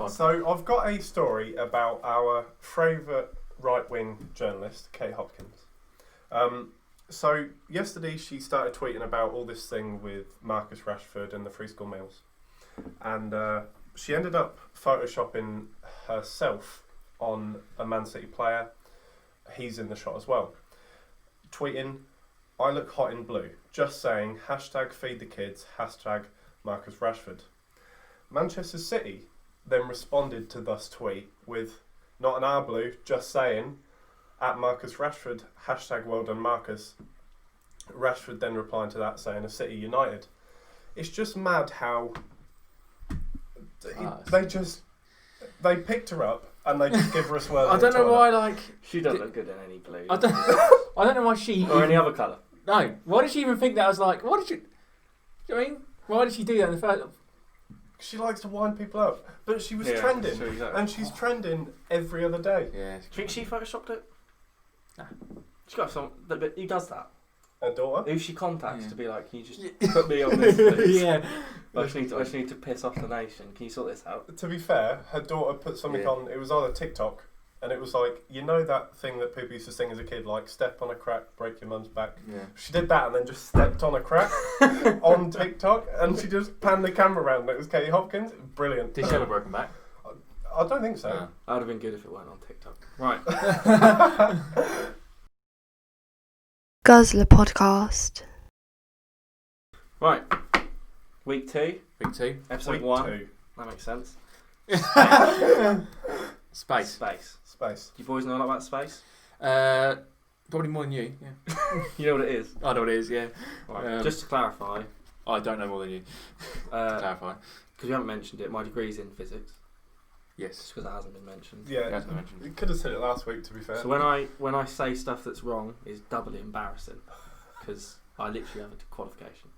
So I've got a story about our favourite right-wing journalist, Kate Hopkins. So yesterday she started tweeting about all this thing with Marcus Rashford and the free school meals. And she ended up photoshopping herself on a Man City player. He's in the shot as well. Tweeting, "I look hot in blue. Just saying, #feed the kids, #Marcus Rashford." Manchester City then responded to this tweet with, "Not an R blue, just saying, @Marcus Rashford, #well done Marcus." Rashford then replying to that saying, "A City United." It's just mad how they picked her up and they just give her a swirl. I don't know why, she doesn't look good in any blue. I don't know why she or any other colour. No, why did she even think that? I was like, what did she? Do you know what I mean? Why did she do that in the first? She likes to wind people up, but she was trending, sure, exactly. and she's trending every other day. Yeah. Do you think she photoshopped it? Nah. She's got some. But who does that? Her daughter. Who she contacts to be like, "Can you just put me on this, please? Yeah. I just need to piss off the nation. Can you sort this out?" To be fair, her daughter put something on. It was either TikTok, and it was like, you know that thing that people used to sing as a kid, like "Step on a crack, break your mum's back." Yeah. She did that and then just stepped on a crack on TikTok, and she just panned the camera around. And it was Katie Hopkins. Brilliant. Did she have a broken back? I don't think so. No. That would have been good if it weren't on TikTok. Right. Guzzlr Podcast. Right. Week 2. Week 2. Episode Week 1. 2. That makes sense. Space. Space. You boys know a lot about space? Probably more than you. Yeah. You know what it is? I know what it is. Yeah. Right. Just to clarify. I don't know more than you. To clarify. Because you haven't mentioned it, my degree's in physics. Yes. Just because it hasn't been mentioned. Yeah, hasn't been mentioned. you could have said it last week, to be fair. So when I say stuff that's wrong, it's doubly embarrassing because I literally have a qualification.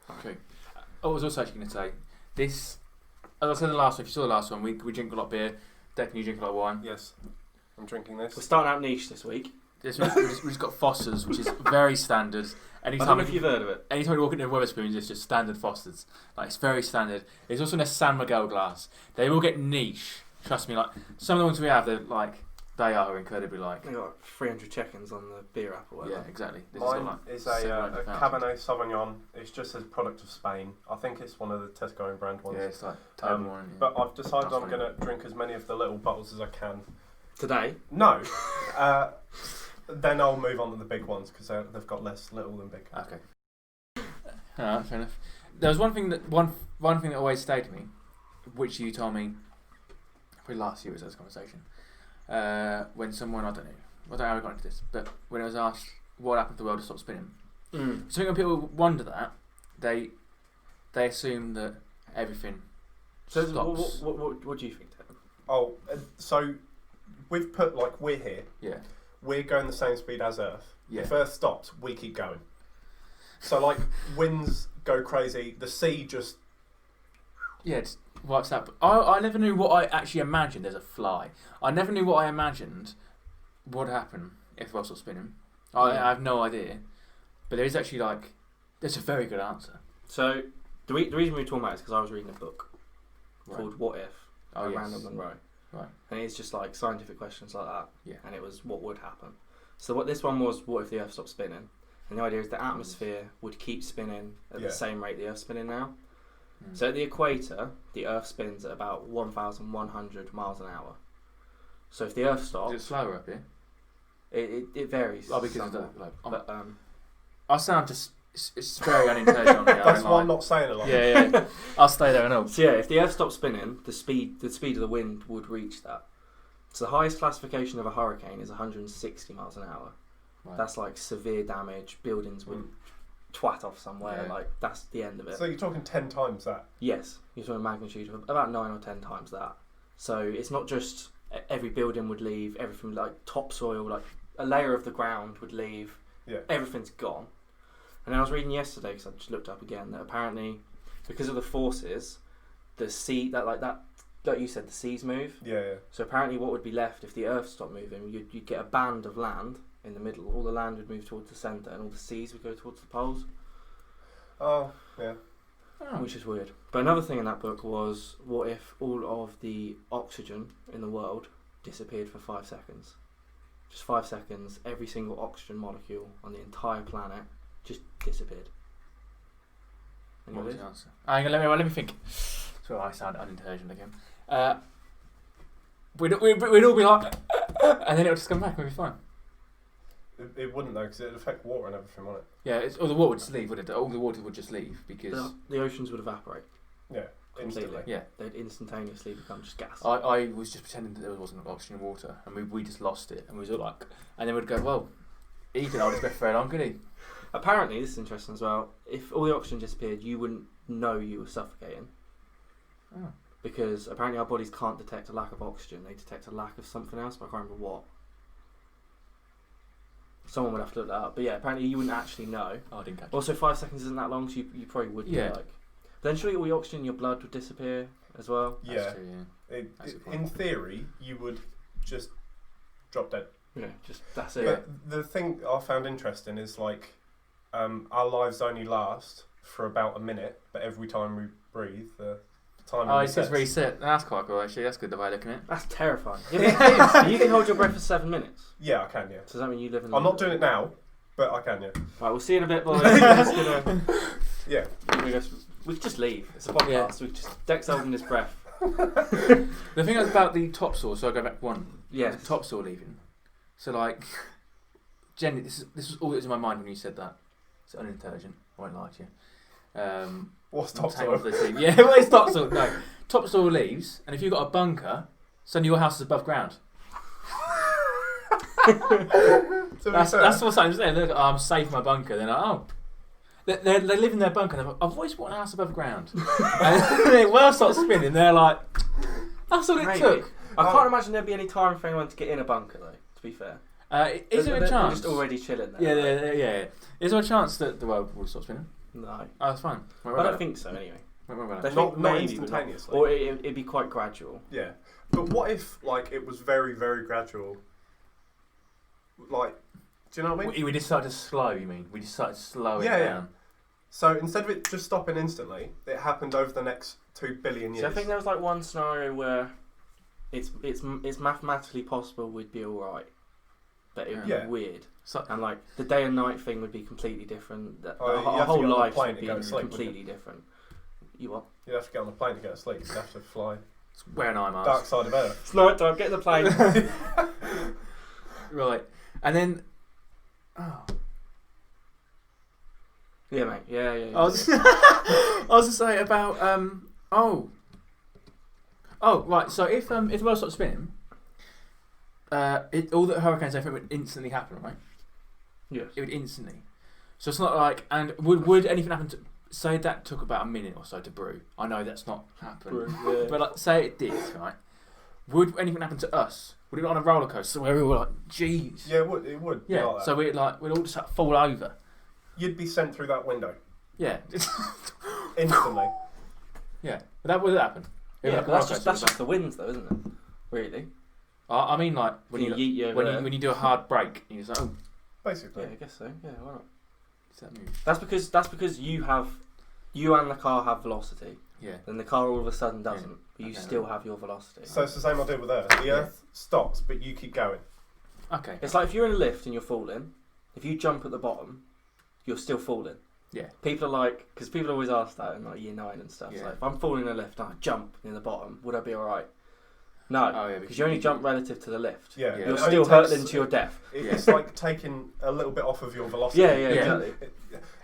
Okay. I was also actually going to say this. As I said in the last one, if you saw the last one, we drink a lot of beer. Declan, you drink a lot of wine. Yes, I'm drinking this. We're starting out niche this week. We've just got Foster's, which is very standard. I don't know if you've heard of it. Anytime you walk into Wetherspoons, it's just standard Foster's. Like, it's very standard. It's also in a San Miguel glass. They will get niche. Trust me. Like, some of the ones we have, they are incredibly like. They got 300 check-ins on the beer app or whatever. Yeah, exactly. This Mine is is a Cabernet Sauvignon. It's just a product of Spain. I think it's one of the Tesco brand ones. Yeah, it's like terrible one. Yeah. But I've decided I'm going to drink as many of the little bottles as I can. Today? No. Then I'll move on to the big ones because they've got less little than big. Okay. Alright, fair enough. There was one thing that always stayed with me, which you told me probably last year was this conversation. When someone, I don't know how we got into this, but when it was asked what happened if the world had stopped spinning. So when people wonder that, they assume that everything stops. What do you think, Ted? Oh, so we've put, we're here. Yeah. We're going the same speed as Earth. Yeah. If Earth stops, we keep going. So, winds go crazy. The sea just... Yeah, it wipes out. I never knew what I actually imagined as a fly. I never knew what I imagined would happen if the world stopped spinning. I have no idea. But there is actually, there's a very good answer. So, the reason we were talking about it is because I was reading a book called What If? by Randall Munroe. Right. And it's just scientific questions like that. Yeah. And it was what would happen. So this one was what if the Earth stopped spinning? And the idea is the atmosphere would keep spinning at the same rate the Earth's spinning now. So at the equator, the Earth spins at about 1,100 miles an hour. So if the Earth stops... Is it slower up here? It varies. Oh, because but I sound just... It's very unintelligent. That's why I'm not saying a lot. Yeah. I'll stay there and all. So yeah, if the Earth stopped spinning, the speed of the wind would reach that. So the highest classification of a hurricane is 160 miles an hour. Right. That's severe damage. Buildings would twat off somewhere. Yeah. That's the end of it. So you're talking 10 times that? Yes, you're talking a magnitude of about 9 or 10 times that. So it's not just every building would leave, everything topsoil, a layer of the ground would leave. Yeah. Everything's gone. And I was reading yesterday, because I just looked up again, that apparently because of the forces, the sea, like you said, the seas move. Yeah. So apparently what would be left if the Earth stopped moving, you'd get a band of land in the middle. All the land would move towards the centre and all the seas would go towards the poles. Oh, yeah. which is weird. But another thing in that book was, what if all of the oxygen in the world disappeared for 5 seconds? Just 5 seconds, every single oxygen molecule on the entire planet just disappeared. What was the answer? Let me think. So I sound unintelligent again. We'd all be like, and then it would just come back and we'd be fine. It wouldn't though, because it'd affect water and everything, wouldn't it? Yeah, or the water would just leave, wouldn't it? All the water would just leave because the oceans would evaporate. Yeah, completely. instantly. Yeah, They'd instantaneously become just gas. I was just pretending that there wasn't oxygen in water, and we just lost it, and we was all like, and then we'd go, well, he can hold his breath very long, could he? Apparently, this is interesting as well. If all the oxygen disappeared, you wouldn't know you were suffocating. Oh. Because apparently our bodies can't detect a lack of oxygen. They detect a lack of something else, but I can't remember what. Someone would have to look that up. But yeah, apparently you wouldn't actually know. Oh, I didn't catch it. Also, 5 seconds isn't that long, so you probably would be like. Then surely all the oxygen in your blood would disappear as well. Yeah. That's true, yeah. In theory, you would just drop dead. Yeah, just that's it. But the thing I found interesting is like, our lives only last for about a minute, but every time we breathe, the time resets. It's just reset. That's quite cool, actually. That's good the way of looking at it. That's terrifying. Yeah, you can hold your breath for 7 minutes. Yeah, I can. Yeah. So does that mean you live in? I'm not doing it now, but I can. Yeah. Right, we'll see you in a bit, boys. Gonna, yeah. We could just leave. It's a podcast. Yeah. We just Dex holding his breath. The thing is about the topsoil, so I go back one. Yeah. The topsoil leaving. So like, Jenny, this was all that was in my mind when you said that. It's unintelligent. I won't lie to you. What's I'll take topsoil? off the team. Yeah, what is topsoil? No, topsoil leaves, and if you've got a bunker, suddenly your house is above ground. That's what I'm saying. Look, I'm safe in my bunker. They're like, oh. They live in their bunker. They're like, I've always wanted a house above ground. And the world starts spinning. They're like, that's all it took. I can't imagine there'd be any time for anyone to get in a bunker, though. To be fair, Is there a chance? They're just already chilling there. Yeah. Is there a chance that the world will stop spinning? No. Oh, that's fine. I don't think so. Anyway. Not Maybe, instantaneously. or it'd be quite gradual. Yeah, but what if like it was very, very gradual? Like, do you know what I mean? We decided to slow. You mean we decided to slow it down? Yeah. So instead of it just stopping instantly, it happened over the next 2 billion years. So I think there was like one scenario where it's mathematically possible we'd be alright, but it would be weird. So, and like the day and night thing would be completely different. Our whole life would be sleep, completely different. You what? You'd have to get on the plane to go to sleep. You'd have to fly. where an eye mask. Dark side of Earth. It's night time. Get in the plane. Right, and then. Oh. Yeah, mate. Yeah. I was to say about right. So if the world stopped spinning, all the hurricanes everything would instantly happen, right? Yes. It would instantly. So it's not like, and would anything happen to? Say that took about a minute or so to brew. I know that's not happened, but like, say it did, right? Would anything happen to us? Would it be on a roller coaster where we were like, "Jeez"? Yeah, it would. Yeah. Like So we'd all just fall over. You'd be sent through that window. Yeah. Instantly. Yeah, but that would happen. Yeah, but that's just the winds, though, isn't it? Really? I mean, like when Can you yeet you over when you do a hard break, you just like, oh, Basically. Yeah, I guess so. Yeah, why not? that move? That's because you and the car have velocity. Yeah. Then the car all of a sudden doesn't, but you Okay, still have your velocity. So it's the same idea with Earth. The Earth stops, but you keep going. Okay. It's like if you're in a lift and you're falling, if you jump at the bottom, you're still falling. Yeah. People are like, because people always ask that in like year 9 and stuff. Yeah. Like, if I'm falling in a lift and I jump near the bottom, would I be alright? No, Oh, yeah, because you only jump relative to the lift. Yeah. Yeah. You're It still only hurtling takes- to your death. It's like taking a little bit off of your velocity. Yeah, exactly.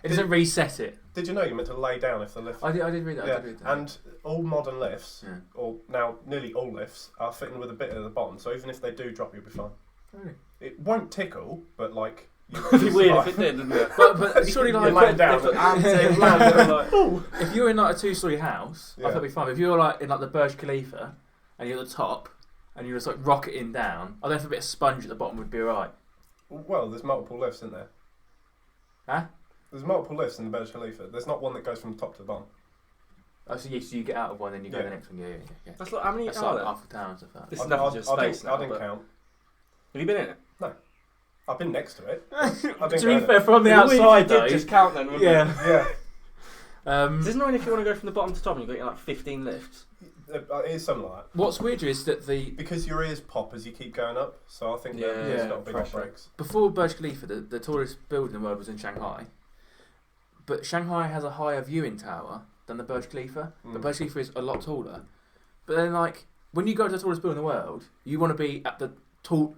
It doesn't reset it. Did you know you're meant to lay down if the lift... I did read that. Yeah, I did read that. and all modern lifts, Yeah. or now nearly all lifts, are fitting with a bit at the bottom, so even if they do drop, you'll be fine. Really? It won't tickle, but like... It'd be weird if it did, wouldn't it? But surely You're like laying down. if you're in like a 2-story house, I Yeah. thought it'd be fine. But if you're like in like the Burj Khalifa and you're at the top and you're just like rocketing down, I don't know if a bit of sponge at the bottom would be alright. Well, there's multiple lifts in there. Huh? There's multiple lifts in the Burj Khalifa. There's not one that goes from the top to the bottom. Oh, so you get out of one, then you go Yeah. to the next one. Yeah. That's like, how many That's are like there? half the town and stuff like that. This is nothing to space now. I didn't but- count. Have you been in it? I've been next to it. To be fair, from the It'd be weird if outside you did though. just count then, wouldn't it? Yeah. Yeah. Is it not if you want to go from the bottom to top and you've got like 15 lifts? It is something like that. What's weirder is that because your ears pop as you keep going up, so I think it's got big outbreaks. Before Burj Khalifa, the tallest building in the world was in Shanghai, but Shanghai has a higher viewing tower than the Burj Khalifa. The Burj Khalifa is a lot taller, but then like when you go to the tallest building in the world, you want to be at the tall.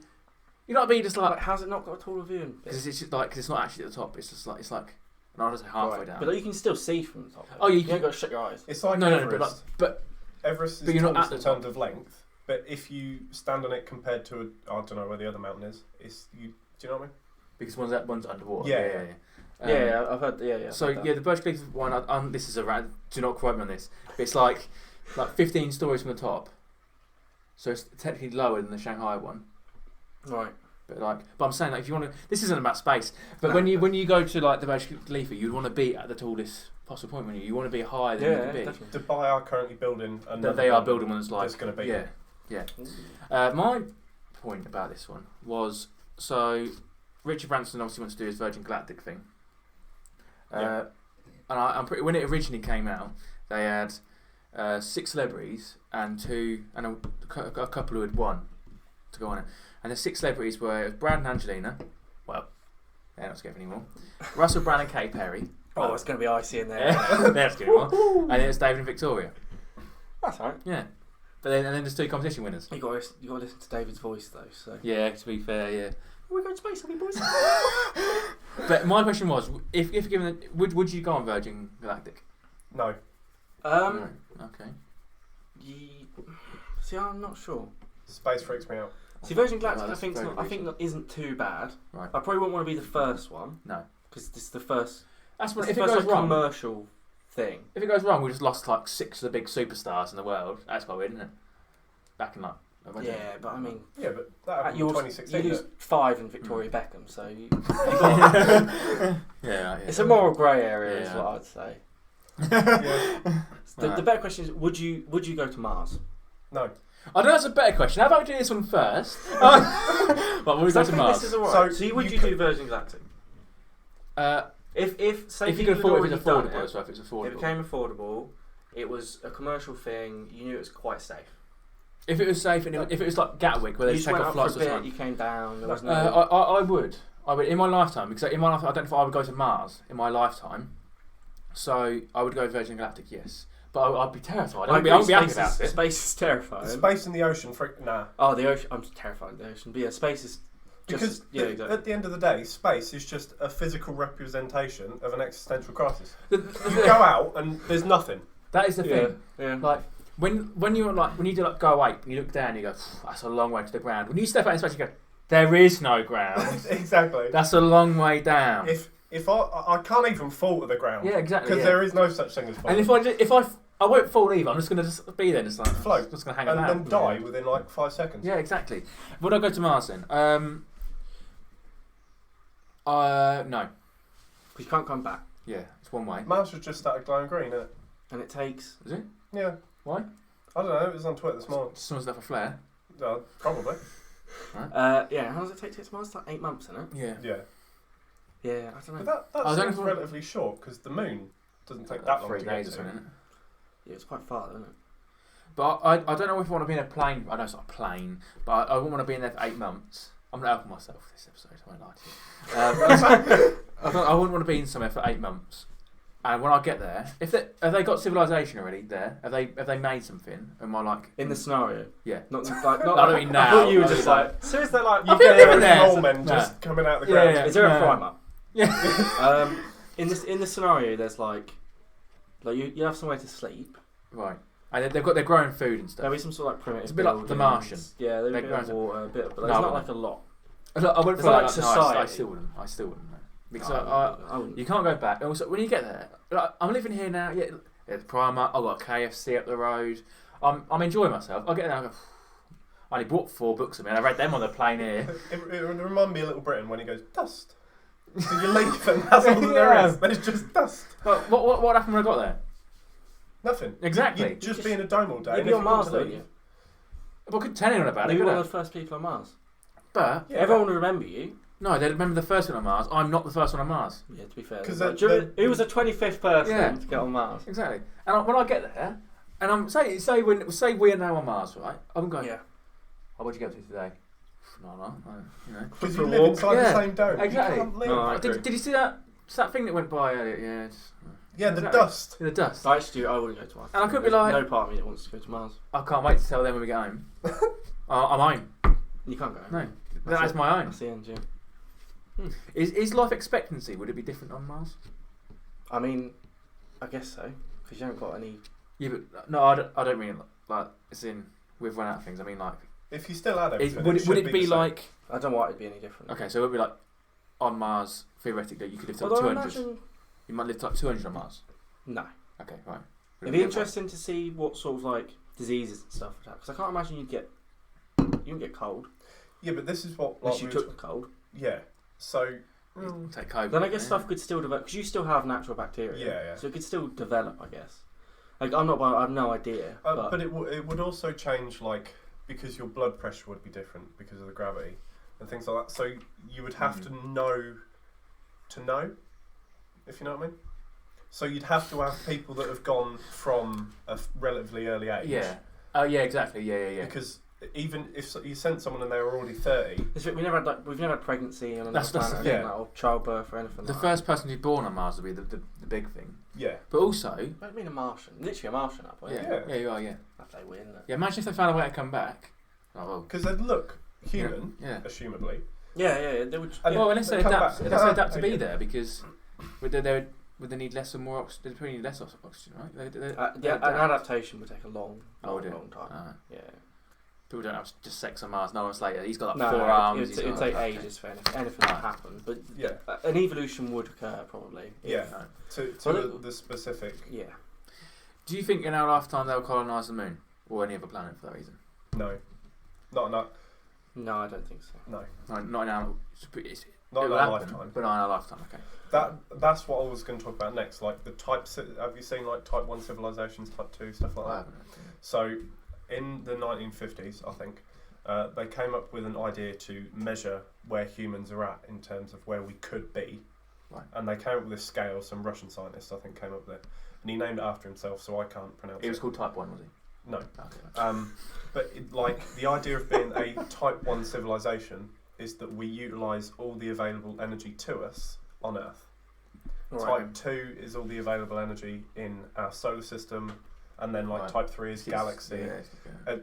You know what I mean? Just like how's it not got a taller viewing? Because it's just like, cause it's not actually at the top. It's just like and I'll just say halfway down. But like, you can still see from the top. Oh, you ain't got to shut your eyes. It's like Everest. But Everest is tallest in terms of length. But if you stand on it compared to I don't know where the other mountain is. Do you know what I mean? Because one's underwater. Yeah. I've heard. Yeah. So the Burj Khalifa one. This is a rant. Do not quote me on this. But it's like 15 stories from the top. So it's technically lower than the Shanghai one. Right. But I'm saying if you want to, this isn't about space. But when you go to like the Burj Khalifa, you'd want to be at the tallest possible point. When you want to be higher than you can be. Definitely. Dubai are currently building another. They are building one that's like. It's going to be. Yeah. My point about this one was Richard Branson obviously wants to do his Virgin Galactic thing. And I'm pretty. When it originally came out, they had 6 celebrities and a couple who had won to go on it. And the 6 celebrities were Brad and Angelina. Well, they're not together anymore. Russell Brand and Katy Perry. Oh, it's going to be icy in there. They're together anymore. And it's David and Victoria. That's all right. Yeah. But then there's 2 competition winners. You got to listen to David's voice though. So yeah, to be fair, yeah. We're going to space, aren't we, boys? But my question was, if given, would you go on Virgin Galactic? No. No. Okay. See, I'm not sure. Space freaks me out. See, Virgin Galactic, I think isn't too bad. Right. I probably wouldn't want to be the first one. No. Because this is the first. That's what. If If it goes wrong, commercial thing. If it goes wrong, we just lost like 6 of the big superstars in the world. That's quite weird, isn't it? Back in like. Yeah, but I mean. Yeah, but that happened in 2016. You lose 5 in Victoria Beckham, so. Yeah. It's a moral grey area, is what I'd say. The better question is, would you go to Mars? No. I know that's a better question. How about we do this one first? But will we go to Mars? This is alright. So would you do Virgin Galactic? If you could afford it, if it's affordable, if it's affordable. It became affordable. It was a commercial thing. You knew it was quite safe. If it was safe, and if it was like Gatwick, where they you just take off flights or something. You came down. There was no. I would in my lifetime, because in my life I don't know if I would go to Mars in my lifetime. So I would go Virgin Galactic, yes. But I'd be terrified. I'd be happy about it. Space is terrifying. Space in the ocean, nah. Oh, the ocean. I'm terrified of the ocean. But yeah, space is just... Because at the end of the day, space is just a physical representation of an existential crisis. You go out and there's nothing. That is the thing. Yeah. Like when you do like go away, and you look down, and you go, that's a long way to the ground. When you step out in space, you go, there is no ground. Exactly. That's a long way down. If I can't even fall to the ground. Yeah, exactly. Because there is no such thing as falling. And if I won't fall either, I'm just going to be there, just like float, just going to hang and about, then die within like 5 seconds. Yeah, exactly. Would I go to Mars then? No. Because you can't come back. Yeah, it's one way. Mars was just started glowing green, isn't it? And it takes. Is it? Yeah. Why? I don't know. It was on Twitter this morning. Someone's left a flare. Probably. Right. Yeah. How does it take to get to Mars? It's like 8 months, isn't it? Yeah. Yeah. Yeah, I don't know. But that seems relatively short because the moon doesn't take that long 3 to days get or to. something, isn't it? Yeah, it's quite far, isn't it? But I don't know if I want to be in a plane. I know it's not a plane, but I wouldn't want to be in there for 8 months. I'm not helping myself this episode. I won't lie to you. I wouldn't want to be in somewhere for 8 months. And when I get there, have they got civilization already there? Have they made something? Am I like in the scenario? Yeah. Not I don't mean now. I thought you were just like. So is there like? You get there and mole men just coming out the ground. Yeah. Is there a primer? Yeah. In the scenario, there's like you have somewhere to sleep. Right. And they're growing food and stuff. There'll be some sort of like primitive. It's a bit like The Martian. Yeah, there'll be a bit of water, but there's not like a lot. I wouldn't feel like society. I still wouldn't. Because I wouldn't. You can't go back. Also, when you get there, like, I'm living here now. Yeah, it's Primark. I've got a KFC up the road. I'm enjoying myself. I get there. I go, I only bought 4 books of me, and I read them on the plane here. It reminds me of Little Britain when he goes dust. So you leave, and that's all there is. There's just dust. But what happened when I got there? Nothing. Exactly. You'd just be in a dome all day. You'd be on Mars, don't you? Well, I couldn't tell anyone about it. You'd be one of the first people on Mars. But everyone will remember you. No, they remember the first one on Mars. I'm not the first one on Mars. Yeah, to be fair. 'Cause Who was the 25th person to get on Mars? Exactly. And when I get there, and I'm say we are now on Mars, right? I'm going. Yeah. Oh, what'd you get up to today? No, you know. Because you live inside the same dome. Exactly. You can't live. No, Did you see that thing that went by earlier? Yeah. Yeah, the Exactly. dust. The dust. Actually, I wouldn't go to Mars. And I could be There's like- no part of me that wants to go to Mars. I can't wait to tell them when we get home. I'm home. You can't go. No, that's my own. That's the end, yeah. Is life expectancy? Would it be different on Mars? I mean, I guess so. Because you haven't got any... Yeah, but no, I don't mean like as in we've run out of things. I mean like, If you still had everything, would should it be the same. like? I don't know why it'd be any different. Okay, so it would be like on Mars theoretically you could live to like Although I 200. imagine... You might live to like 200 on Mars. No. Okay, right. It'd be interesting to see what sort of like diseases and stuff would have. Because I can't imagine you wouldn't get cold. Yeah, but this is what. Unless Like, you took the cold. Yeah. So. Take COVID. Then I guess stuff could still develop. Because you still have natural bacteria. Yeah. So it could still develop, I guess. Like, I have no idea. But it would also change, like, because your blood pressure would be different because of the gravity and things like that. So you would have to know, if you know what I mean. So you'd have to have people that have gone from a relatively early age. Yeah. Oh yeah, exactly. Yeah. Because even if you sent someone and they were already 30, we've never had pregnancy on another planet, yeah. or childbirth or anything. The like first person to be born on Mars would be the big thing. yeah. But also, that. I mean a Martian, literally a Martian at that point. yeah, you are, yeah. That's like weird, isn't it? Yeah, imagine if they found a way to come back. Oh well. Because they'd look human, Yeah. assumably. Yeah. They would. And Well, unless they come adapt, back. unless they adapt to be Yeah. there, because would they need less or more oxygen? They probably need less oxygen, right? An adaptation would take a long would it? time. Yeah. People don't have just sex on Mars. No one's later. He's got like No, 4 arms. it would take ages for anything to happen. But Yeah. An evolution would occur probably. Yeah. No. To Well, the specific. Yeah. Do you think in our lifetime they'll colonise the moon or any other planet for that reason? No. Not No, I don't think so. no. No, not in our. Not in will our happen, lifetime. but not in our lifetime. Okay. That's what I was going to talk about next. Like the types. Have you seen like type 1 civilizations, type 2 stuff like I that? haven't, actually. So in the 1950s, I think they came up with an idea to measure where humans are at in terms of where we could be. Right. And they came up with this scale. Some Russian scientist, I think, came up with it, and he named it after himself, so I can't pronounce it. It was called Type 1, was he? No. Okay. But like the idea of being a type 1 civilization is that we utilise all the available energy to us on Earth. Right. Type 2 is all the available energy in our solar system, and then like Right. type 3 is galaxy, Yeah.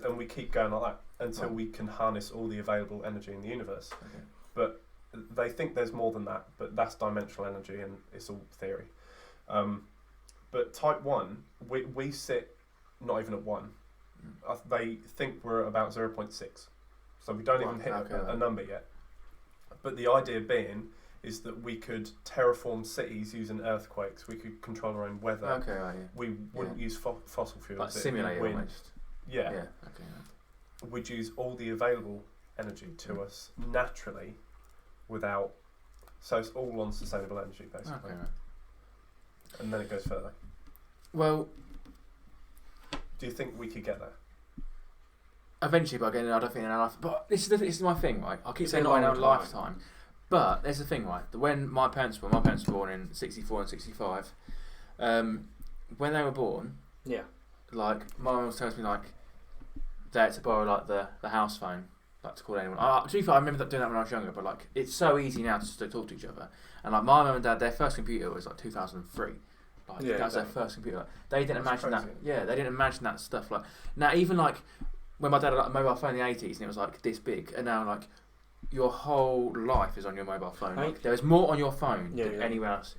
and we keep going like that until Right. we can harness all the available energy in the universe. Okay. But they think there's more than that, but that's dimensional energy and it's all theory. But type 1, we sit not even at 1. They think we're at about 0.6. So we don't even hit a number yet. But the idea being is that we could terraform cities using earthquakes. We could control our own weather. Okay, right, yeah. We wouldn't use fossil fuels. Like simulate wind. almost. Yeah. Yeah. Okay. Yeah. We'd use all the available energy to us naturally without... So it's all on sustainable energy, basically. Okay, right. And then it goes further. Well, Do you think we could get there? eventually, but again, I don't think in our life. But this is my thing, right? I keep It's saying a not in our long lifetime, but there's the thing, right? That when my parents were born in '64 and '65. When they were born, Yeah. like my mum was telling me like they had to borrow like the house phone, like to call anyone. To be fair, I remember doing that when I was younger, but like it's so easy now to just talk to each other. And like my mum and dad, their first computer was like 2003. Like Yeah, that was their exactly. first computer. They didn't That's imagine that. crazy. Yeah, they didn't imagine that stuff. Like now, even like when my dad had like, a mobile phone in the '80s and it was like this big, and now like your whole life is on your mobile phone. Like, there is more on your phone than anywhere else.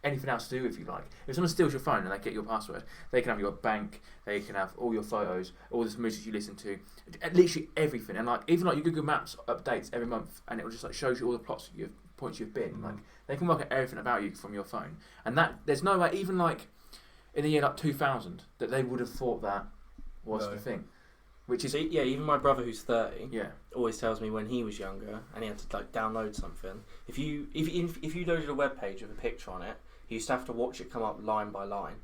Anything else to do if you like. If someone steals your phone and they get your password, they can have your bank, they can have all your photos, all the music you listen to, literally everything. And like even like your Google Maps updates every month, and it will just like shows you all the points you've been. Like they can work out everything about you from your phone. And that there's no way, even like in the year like 2000, that they would have thought that was the thing. Which is even my brother who's 30 yeah. always tells me when he was younger and he had to like download something. If you loaded a web page with a picture on it, he used to have to watch it come up line by line.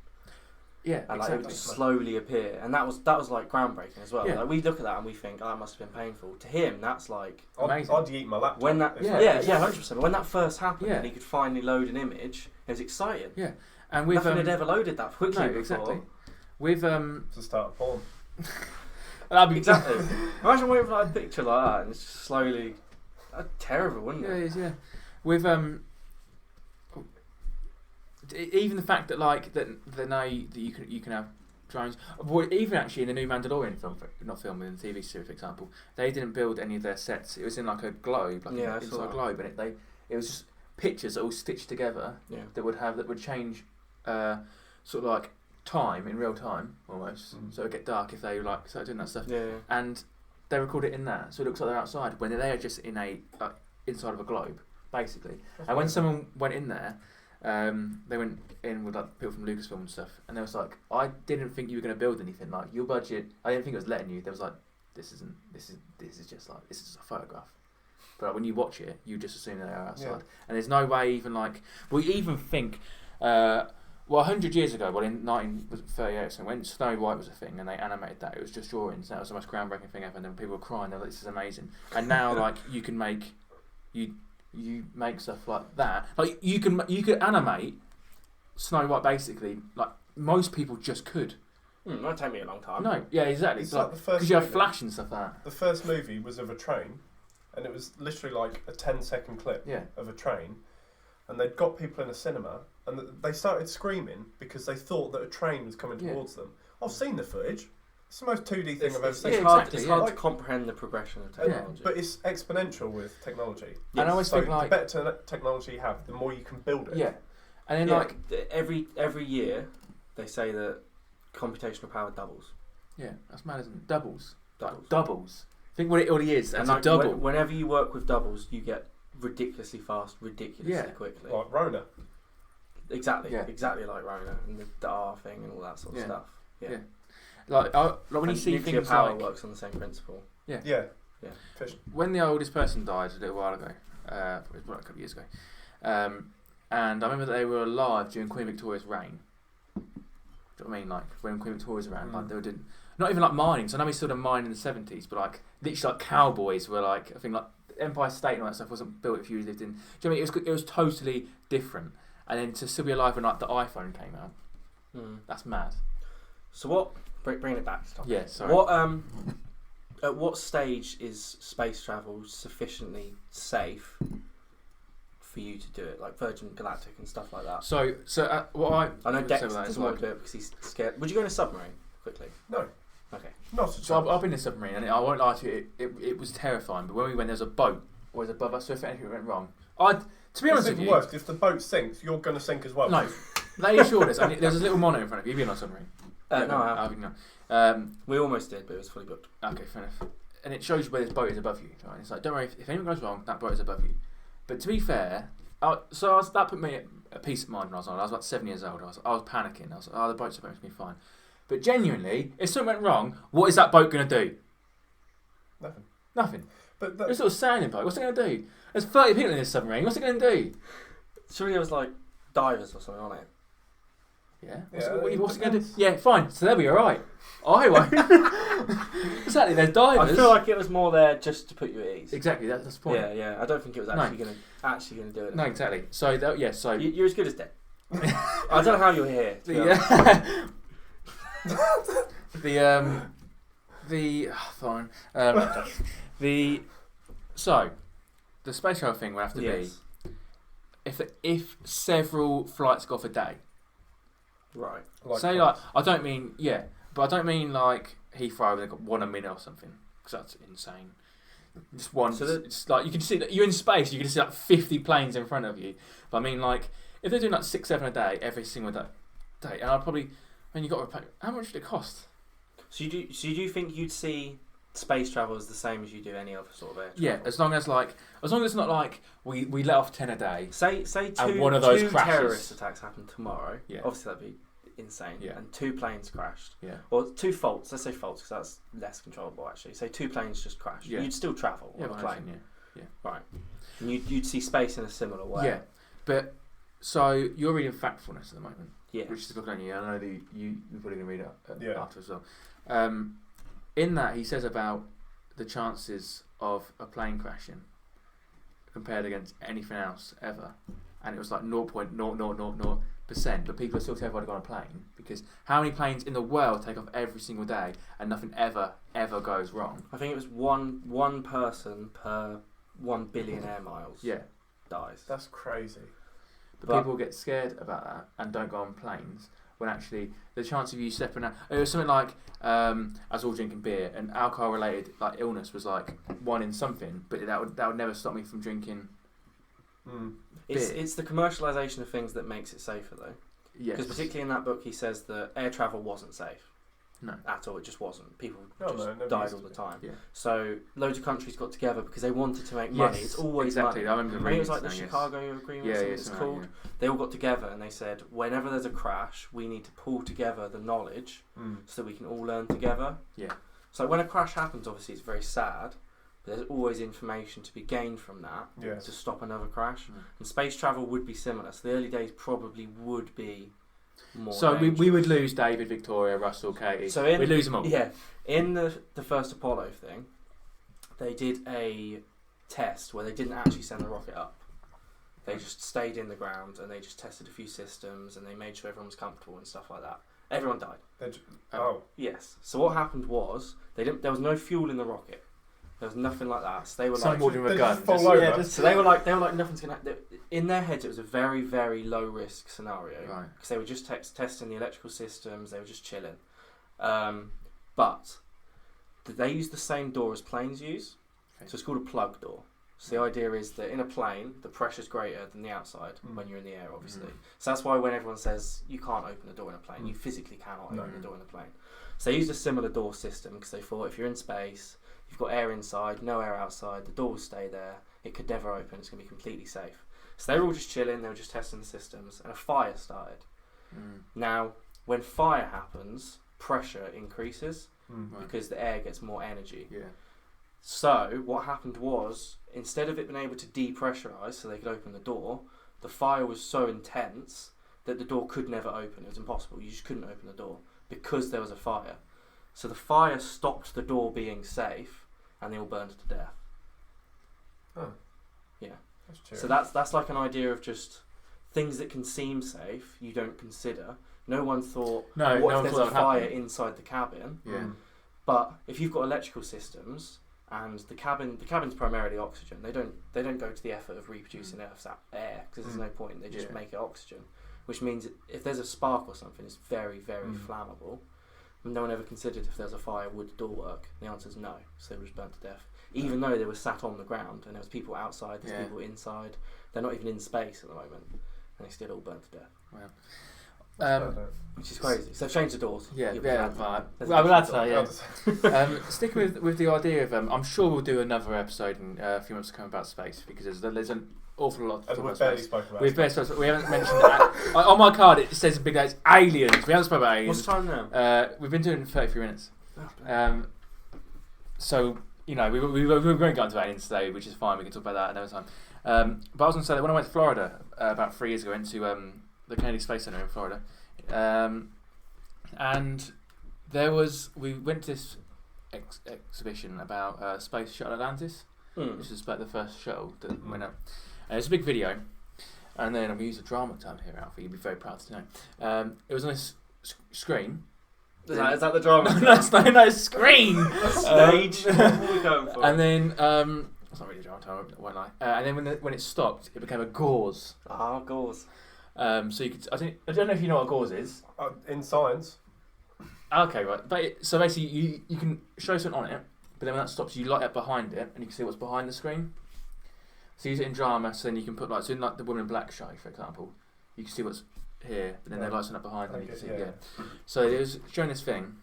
Yeah, and like exactly. it would slowly appear, and that was like groundbreaking as well. Yeah. Like we look at that and we think, oh, that must have been painful. To him, that's like amazing. I'd eat my laptop. When that, if yeah, I- 100%. When that first happened, and he could finally load an image, it was exciting. Yeah, and with nothing had ever loaded that quickly before. Exactly. With to start a porn. that'd be Exactly. Imagine waiting for like, a picture like that, and it's just slowly. That's terrible, wouldn't Yeah, it? it is. Yeah, with even the fact that like that now you can have drones. Well, even actually in the new Mandalorian film, not film, in the TV series, for example, they didn't build any of their sets. It was in like a globe, like Yeah, I an saw inside that. globe, and it was just pictures all stitched together Yeah. that would change sort of like time in real time almost. So it would get dark if they like started doing that stuff. Yeah. And they record it in that, so it looks like they're outside when they are just in a inside of a globe, basically. And when someone went in there, they went in with like people from Lucasfilm and stuff, and they was like, I didn't think you were going to build anything. Like your budget, I didn't think it was letting you. There was like, this is just like this is a photograph. But like, when you watch it, you just assume they are outside, and there's no way even like we even think. 100 years ago, in 1938, so when Snow White was a thing and they animated that, it was just drawings. That was the most groundbreaking thing ever, and then people were crying. They're like, "This is amazing!" And now, like, you can make you make stuff like that. Like you could animate Snow White basically. Like most people just could. That'd take me a long time. No, yeah, exactly. It's like the first because you have movie. flash and stuff like that. The first movie was of a train, and it was literally like a 10-second clip Yeah. of a train, and they'd got people in a cinema, and they started screaming because they thought that a train was coming towards them. I've seen the footage. It's the most 2D thing I've ever seen. Yeah, It's hard Like- to comprehend the progression of technology. But it's exponential with technology. And I always So think like the better technology you have, the more you can build it. yeah, and then like every year they say that computational power doubles. yeah, that's mad, isn't it? Doubles. Doubles. Like, doubles. Think what it already is. That's And a like, double. Whenever you work with doubles, you get ridiculously fast, ridiculously quickly. Like Rona. Exactly. Yeah. Exactly like Rona and the R thing and all that sort of stuff. Yeah. Like when you And see nuclear things power like works on the same principle. Yeah. Yeah. Fission. when the oldest person died a little while ago, it was about a couple of years ago, and I remember that they were alive during Queen Victoria's reign. Do you know what I mean? Like when Queen Victoria was around, like they were doing, not even like mining. So I know we still done mining in the 70s, but like literally like cowboys were like, I think like Empire State and all that stuff wasn't built if you lived in. Do you know what I mean? It was totally different. And then to still be alive when like the iPhone came out, that's mad. So what? Bring it back to topic. Yeah, sorry. What at what stage is space travel sufficiently safe for you to do it, like Virgin Galactic and stuff like that? So what I know would Dex say about that is doesn't want like- to do it because he's scared. Would you go in a submarine quickly? No. Okay. Not at So all. I've been in a submarine, and I won't lie to you, it was terrifying. But when we went, there was a boat always above us, so if anything went wrong, to be honest It's with even you, worse. If the boat sinks, you're going to sink as well. no, they assured us. And there's a little monitor in front of you. Have you been on a submarine? No, I haven't. No. We almost did, but it was fully booked. Okay, fair enough. And it shows you where this boat is above you. Right? It's like, don't worry, if anything goes wrong, that boat is above you. But to be fair, that put me at peace of mind when I was on. I was about 7 years old. I was panicking. I was like, oh, the boat's supposed to be fine. But genuinely, if something went wrong, what is that boat going to do? Nothing. But It's a little sailing boat. What's it going to do? There's 30 people in this submarine. What's it going to do? Surely there was like divers or something on it. Yeah. Yeah, What's it going to do? Yeah, fine. So they'll be all right. I won't. Exactly. There's divers. I feel like it was more there just to put you at ease. Exactly. That's the point. Yeah. I don't think it was actually going to do it. No, exactly. So So You're as good as dead. I don't know how you're here. to be honest. Fine. The space travel thing will have to Yes. be if several flights go off a day. Right. I don't mean but I don't mean like Heathrow they've got one a minute or something because that's insane. Just one. So it's like you can see that you're in space. You can see like 50 planes in front of you. But I mean like if they're doing like 6-7 a day every single day, and I'd probably you got to pay. How much did it cost? So do you think you'd see space travel as the same as you do any other sort of air travel? Yeah, as long as it's not like we let off 10 a day. Say two, one of those two crashes. terrorist attacks happen tomorrow. Yeah. Obviously that'd be insane. Yeah. And 2 planes crashed. Yeah. Or 2 faults. Let's say faults because that's less controllable actually. Say 2 planes just crashed. Yeah. You'd still travel on a I plane. imagine, yeah. Right. And you'd see space in a similar way. Yeah, but so you're reading Factfulness at the moment. Yeah. which is the book, don't you? I know that you're probably going to read it Yeah. after as well. In that, he says about the chances of a plane crashing compared against anything else ever, and it was like 0.0000%, but people are still terrified to go on a plane because how many planes in the world take off every single day and nothing ever goes wrong? I think it was one person per 1 billion air miles. Yeah, dies. That's crazy. but people get scared about that and don't go on planes when actually the chance of you stepping out. It was something like I was all drinking beer and alcohol related like illness was like 1 in something, but that would never stop me from drinking. It's the commercialisation of things that makes it safer though. Yes. Because particularly in that book he says that air travel wasn't safe. No. At all, it just wasn't. People nobody died used all to the be. time. Yeah. So loads of countries got together because they wanted to make money. It's always exactly. money. I remember I think reading it was like the something, yes. Chicago Agreement, Yeah, something yeah, it's something like called. that, They all got together and they said, whenever there's a crash, we need to pull together the knowledge so that we can all learn together. Yeah. So when a crash happens, obviously it's very sad, but there's always information to be gained from that Yes. to stop another crash. Mm. And space travel would be similar. So the early days probably would be more So we dangerous. would lose David, Victoria, Russell, Katie. So we'd lose them all. Yeah. In the first Apollo thing, they did a test where they didn't actually send the rocket up. They just stayed in the ground and they just tested a few systems and they made sure everyone was comfortable and stuff like that. Everyone died. Oh. Yes. So what happened was there was no fuel in the rocket. There was nothing like that. So they were Someone like, walking with a They gun. just fall over. so they were like nothing's gonna. In their heads, it was a very very low risk scenario Right. because they were just testing the electrical systems. They were just chilling. But they use the same door as planes use, Okay. so it's called a plug door. So the idea is that in a plane, the pressure's greater than the outside when you're in the air, obviously. So that's why when everyone says you can't open a door in a plane, you physically cannot open a door in a plane. So they used a similar door system because they thought if you're in space, you've got air inside, no air outside, the door will stay there, it could never open, it's going to be completely safe. So they were all just chilling, they were just testing the systems, and a fire started. Now, when fire happens, pressure increases because the air gets more energy. Yeah. So what happened was, instead of it being able to depressurise so they could open the door, the fire was so intense that the door could never open. It was impossible. You just couldn't open the door because there was a fire. So the fire stopped the door being safe, and they all burned to death. Oh. Yeah. That's true. So that's like an idea of just things that can seem safe you don't consider. No one thought, No, what no if one there's thought a that fire happened. inside the cabin? Yeah. But if you've got electrical systems and the cabin's primarily oxygen, they don't go to the effort of reproducing Earth's air because there's no point. They just make it oxygen, which means if there's a spark or something, it's very very flammable. And no one ever considered if there's a fire, would the door work? The answer is no. So they were just burnt to death. Even though they were sat on the ground and there was people outside, there's people inside. They're not even in space at the moment, and they still all burnt to death. Wow. Which is crazy. So they've changed the doors. Yeah, You'll be yeah, glad. right. There's I'm glad to an know, extra yeah. Sticking with the idea of, I'm sure we'll do another episode in a few months to come about space because there's an awful lot to talk And we've about barely space. spoken about We've space. barely spoken. We haven't mentioned that. On my card it says big notes aliens. We haven't spoken about aliens. What's the time now? We've been doing 33 minutes. So you know we won't go into aliens today, which is fine. We can talk about that another time. But I was going to say that when I went to Florida about 3 years ago, into the Kennedy Space Center in Florida, and we went to this exhibition about Space Shuttle Atlantis, which is about the first shuttle that went up. And it's a big video, and then I'm going to use a drama term here, Alfie. You'd be very proud to know. It was on this screen. Is that the drama? No, it's screen. Stage. What are we going for? And then it's not really a drama term, won't lie. And then when it stopped, it became a gauze. Ah, gauze. So you could. I don't know if you know what gauze is. In science. Okay, right. But so basically, you can show something on it, but then when that stops, you light up behind it, and you can see what's behind the screen. So use it in drama, so then you can put so in the Woman in Black show, for example, you can see what's here, but then they light something up behind, and you can see So it was showing this thing,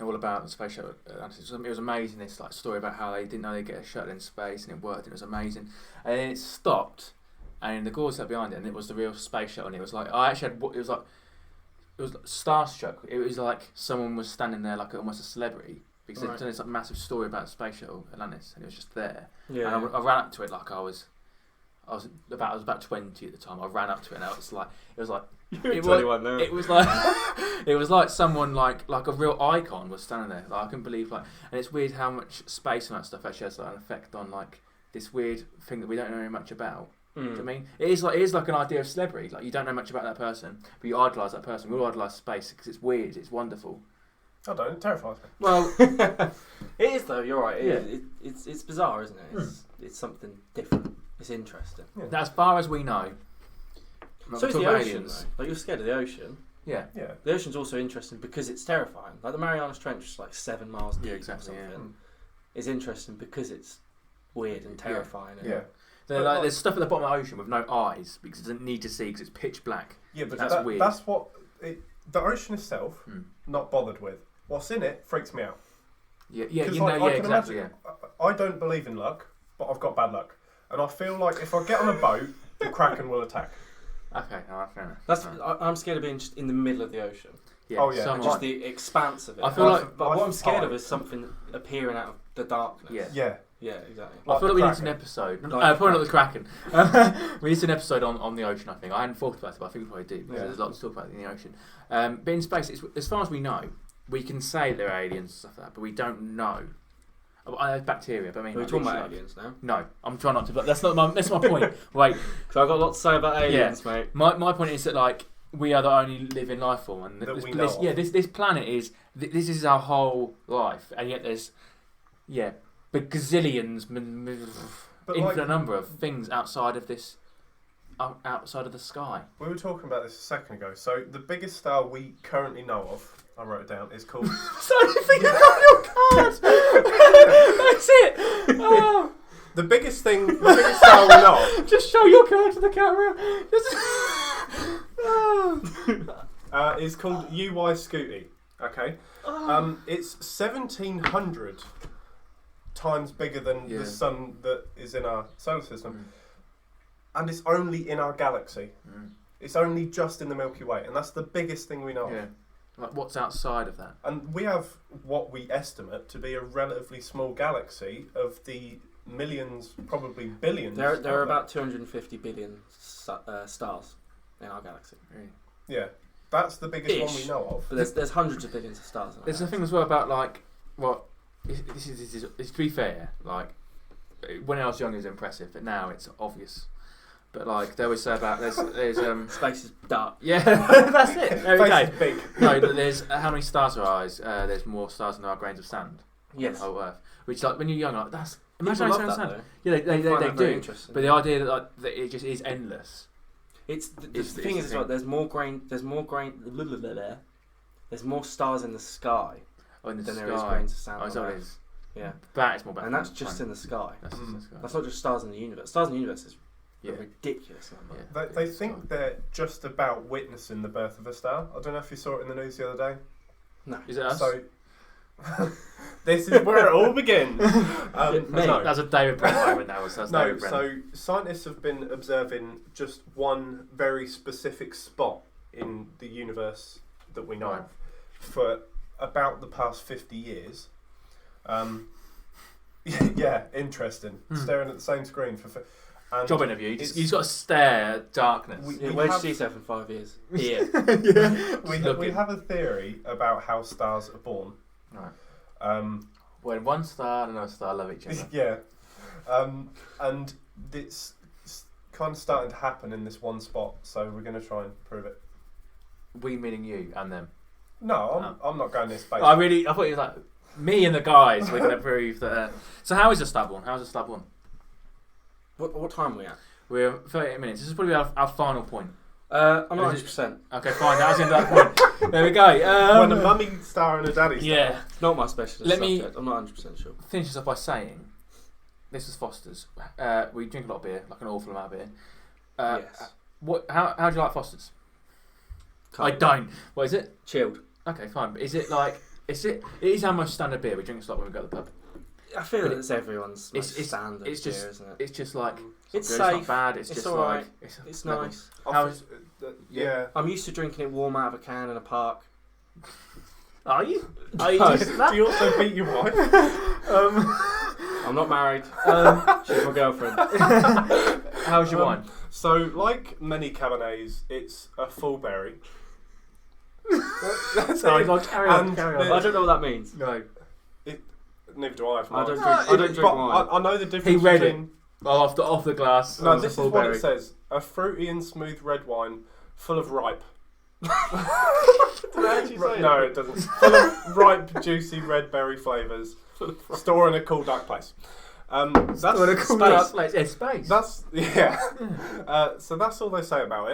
all about the space shuttle. It was amazing. This story about how they didn't know they'd get a shuttle in space, and it worked. And it was amazing, and then it stopped, and the gauze up behind it, and it was the real space shuttle. And it was like it was starstruck. It was like someone was standing there, like almost a celebrity, because they'd done this massive story about space shuttle Atlantis, and it was just there. Yeah. And I ran up to it like I was I was about 20 at the time. I ran up to it and it was like it was like someone like a real icon was standing there. Like I couldn't believe and it's weird how much space and that stuff actually has an effect on like this weird thing that we don't know very much about. Do you know what I mean? It is like an idea of celebrity. Like you don't know much about that person, but you idolise that person. We all idolise space because it's weird, it's wonderful. I don't. It terrifies me. Well, it is though. You're right. It's bizarre, isn't it? It's something different. It's interesting. Yeah. As far as we know. So is the ocean. Though. Like you're scared of the ocean. Yeah. The ocean's also interesting because it's terrifying. Like the Marianas Trench is like 7 miles deep. Yeah, exactly. It's interesting because it's weird and terrifying. Yeah. There's stuff at the bottom of the ocean with no eyes because it doesn't need to see because it's pitch black. Yeah, but that's weird. That's what the ocean itself not bothered with. What's in it freaks me out. Yeah, exactly. Yeah. I don't believe in luck, but I've got bad luck, and I feel like if I get on a boat, the Kraken will attack. Okay, fair enough. I'm scared of being just in the middle of the ocean. Yeah, oh yeah, just the expanse of it. I feel like, but what I'm scared of is something appearing out of the darkness. Yeah, exactly. I feel like we need an episode. Probably not the Kraken. We need an episode on the ocean. I think I hadn't thought about it, but I think we probably do because there's a lot to talk about in the ocean. But in space, as far as we know, we can say there are aliens and stuff like that, but we don't know. Bacteria, but I mean, we're talking about aliens now. No, I'm trying not to. But that's my point. Wait, because I've got a lot to say about aliens, mate. My point is that like we are the only living life form, and this planet is this is our whole life, and yet there's gazillions, infinite number of things outside of this, outside of the sky. We were talking about this a second ago. So the biggest star we currently know of, I wrote it down, is called. Sorry, think on your card. That's it. Oh. The biggest star we know of. Just show your card to the camera. Is called UY Scooty. Okay. It's 1,700 times bigger than the sun that is in our solar system, and it's only in our galaxy. It's only just in the Milky Way, and that's the biggest thing we know of. Like what's outside of that? And we have what we estimate to be a relatively small galaxy of the millions, probably billions. There are about 250 billion stars in our galaxy. Really? Yeah, that's the biggest one we know of. But there's hundreds of billions of stars. There's the thing as well about like this is to be fair. Like when I was young, it was impressive, but now it's obvious. But like they always say about there's space is dark. Yeah, that's it. There we go. Space is big. No, but there's how many stars there are? There's more stars than there are grains of sand. Yes. On the whole Earth. Which like when you're young, like that's imagine People how love much that, sand. Yeah, they do. But But the idea that like that it just is endless. It's the thing is like there's more stars in the sky than there is grains of sand. Oh, so it is. Yeah, that is more better. And that's just in the sky. That's just in the sky. That's not just stars in the universe. Stars in the universe is a ridiculous number. Yeah. They think they're just about witnessing the birth of a star. I don't know if you saw it in the news the other day. No. Is it us? So this is where it all begins. No. That's a David Brent moment now. No, so scientists have been observing just one very specific spot in the universe that we know of for about the past 50 years. Yeah, interesting. Staring at the same screen for. And job interview. You've got to stare at darkness. Where do you see yourself in 5 years? Here. We have a theory about how stars are born. Right. When one star and another star love each other. Yeah. And it's kind of starting to happen in this one spot, so we're going to try and prove it. We meaning you and them? No, I'm not going to space. I thought you were like, me and the guys, we're going to prove that. So how is the star born? How's the star born? What time are we at? We're 38 minutes. This is probably our final point. I'm not 100%. Okay, fine. That was the end of that point. There we go. When a mummy star and a daddy star. Yeah. Not my specialist subject. I'm not 100% sure. Finish this off by saying, this is Foster's. We drink a lot of beer, like an awful amount of beer. Yes. How do you like Foster's? Can't I don't. What is it? Chilled. Okay, fine. But is it like... It is our most standard beer. We drink a lot when we go to the pub. I feel it's everyone's standard it's just, beer, isn't it? It's just like... It's good, safe. It's not bad. It's just alright. like... It's nice. Yeah. I'm used to drinking it warm out of a can in a park. Are you? Do you also beat your wife? I'm not married. She's my girlfriend. How's your wine? So, like many Cabernets, it's a full berry. Sorry, God, carry on. I don't know what that means. No. Neither do I. I don't drink wine. I know the difference. He read between... it. Off the glass. No, this is what it says. A fruity and smooth red wine, full of ripe. Did I actually say No, it doesn't. Full of ripe, juicy red berry flavours. Store in a cool, dark place. That's Store in a cool, dark place. Yeah, space. That's so that's all they say about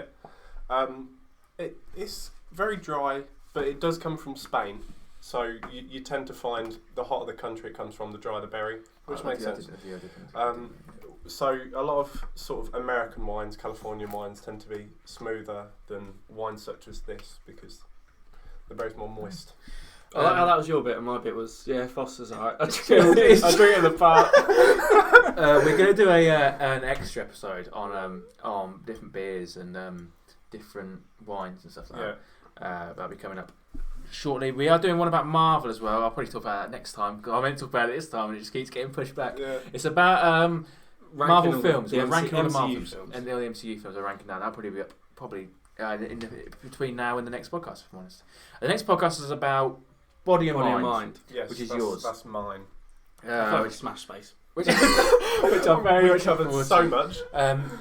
it. It's very dry, but it does come from Spain. So you tend to find the hotter the country it comes from, the drier the berry, which makes sense. So a lot of sort of American wines, Californian wines, tend to be smoother than wines such as this because the berry's more moist. I like how that was your bit and my bit was, Foster's alright. I drink it in the park. We're going to do an extra episode on different beers and different wines and stuff like that. That'll be coming up shortly. We are doing one about Marvel as well. I'll probably talk about that next time. I meant to talk about it this time and it just keeps getting pushed back. Yeah. It's about Marvel films. We're ranking all the Marvel films and the MCU films are ranking down. That'll probably be up between now and the next podcast, if I'm honest. The next podcast is about Body and Mind. Yes, which is yours. That's mine. I feel like Smash Space. Which I'm very much covered so much.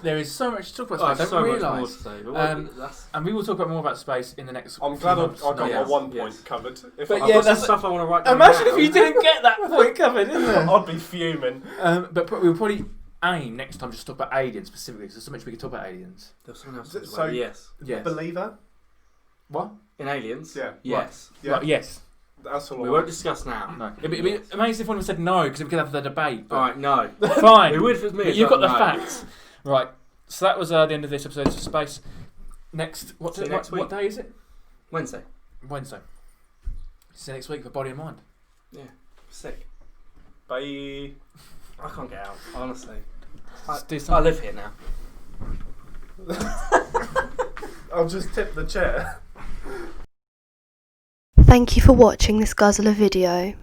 There is so much to talk about space. I don't realise. And we will talk about more about space in the next. I'm glad I got my 1 point covered. I've got some stuff I want to write down. Imagine if you didn't get that point covered, isn't it? I'd be fuming. But we'll probably aim next time just to talk about aliens specifically, because there's so much we could talk about aliens. There's something else. So yes. Believer. What? In aliens? Yeah. Yes. Yeah. Right, yes. That's all we won't discuss now. No. It'd be amazing if one of us said no, because we could have the debate. Alright, no. Fine. It would if it was me. But you've got the facts. Right. So that was the end of this episode of Space. Next, what day is it? Wednesday. See you next week for Body and Mind. Yeah. Sick. Bye. I can't get out, honestly. I live here now. I'll just tip the chair. Thank you for watching this Guzzlr video.